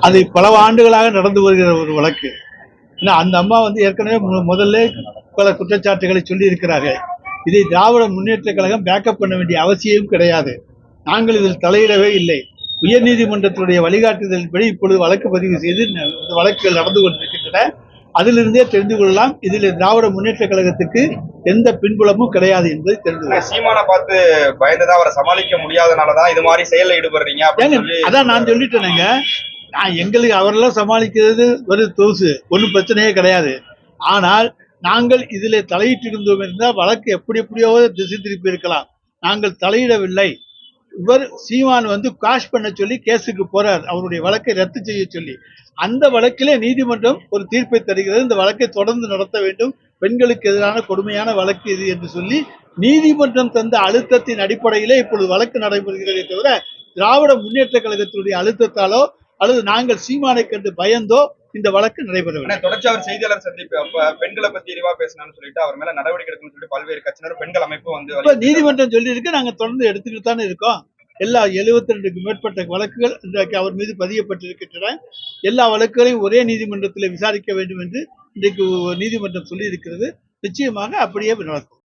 அது பல ஆண்டுகளாக நடந்து வருகிற ஒரு வழக்கு. அந்த அம்மா ஏற்கனவே முதல்ல பல குற்றச்சாட்டுகளை சொல்லி இருக்கிறார்கள். இதை திராவிட முன்னேற்ற கழகம் பேக்கப் பண்ண வேண்டிய அவசியம் கிடையாது. நாங்கள் இதில் தலையிடவே இல்லை. உயர்நீதிமன்றத்தினுடைய வழிகாட்டுதலின்படி இப்பொழுது வழக்கு பதிவு செய்து வழக்குகள் நடந்து கொண்டிருக்கின்றன. அதிலிருந்தே தெரிந்து கொள்ளலாம் இதில் திராவிட முன்னேற்ற கழகத்துக்கு எந்த பின்புலமும் கிடையாது என்பதை தெரிந்து சீமானை பார்த்து பயந்துதான் அவரை சமாளிக்க முடியாதனாலதான் இது மாதிரி செயல்ல ஈடுபடுறீங்க. அதான் நான் சொல்லிட்டேனுங்க. எங்களுக்கு அவரெல்லாம் சமாளிக்கிறது ஒரு தோசு, ஒன்றும் பிரச்சனையே கிடையாது. ஆனால் நாங்கள் இதில் தலையிட்டு இருந்தோம் இருந்தால் வழக்கு எப்படியோ திசை திருப்பி இருக்கலாம். நாங்கள் தலையிடவில்லை. இவர் சீமான் காஷ் பண்ண சொல்லி கேஸுக்கு போறார், அவருடைய வழக்கை ரத்து செய்ய சொல்லி. அந்த வழக்கிலே நீதிமன்றம் ஒரு தீர்ப்பை தருகிறது. இந்த வழக்கை தொடர்ந்து நடத்த வேண்டும், பெண்களுக்கு எதிரான கொடுமையான வழக்கு இது என்று சொல்லி நீதிமன்றம் தந்த அழுத்தத்தின் அடிப்படையிலே இப்பொழுது வழக்கு நடைபெறுகிறதே தவிர திராவிட முன்னேற்ற கழகத்தினுடைய அழுத்தத்தாலோ அல்லது நாங்கள் சீமானை கண்டு பயந்தோ இந்த வழக்கு நடைபெறவில்லை. தொடர்ச்சி அவர் செய்தியாளர் சந்திப்பு அப்ப பெண்களை பத்தி இழிவா பேசணும்னு சொல்லிட்டு அவர் மேல நடவடிக்கை எடுக்கணும்னு சொல்லிட்டு பல்வேறு கட்சியினர் பெண்கள் அமைப்பு நீதிமன்றம் சொல்லி இருக்கு. நாங்க தொடர்ந்து எடுத்துக்கிட்டு தானே இருக்கோம். எல்லா 72க்கும் மேற்பட்ட வழக்குகள் இன்றைக்கு அவர் மீது பதியப்பட்டிருக்கின்றன. எல்லா வழக்குகளையும் ஒரே நீதிமன்றத்தில் விசாரிக்க வேண்டும் என்று இன்றைக்கு நீதிமன்றம் சொல்லி இருக்கிறது. நிச்சயமாக அப்படியே நடக்கும்.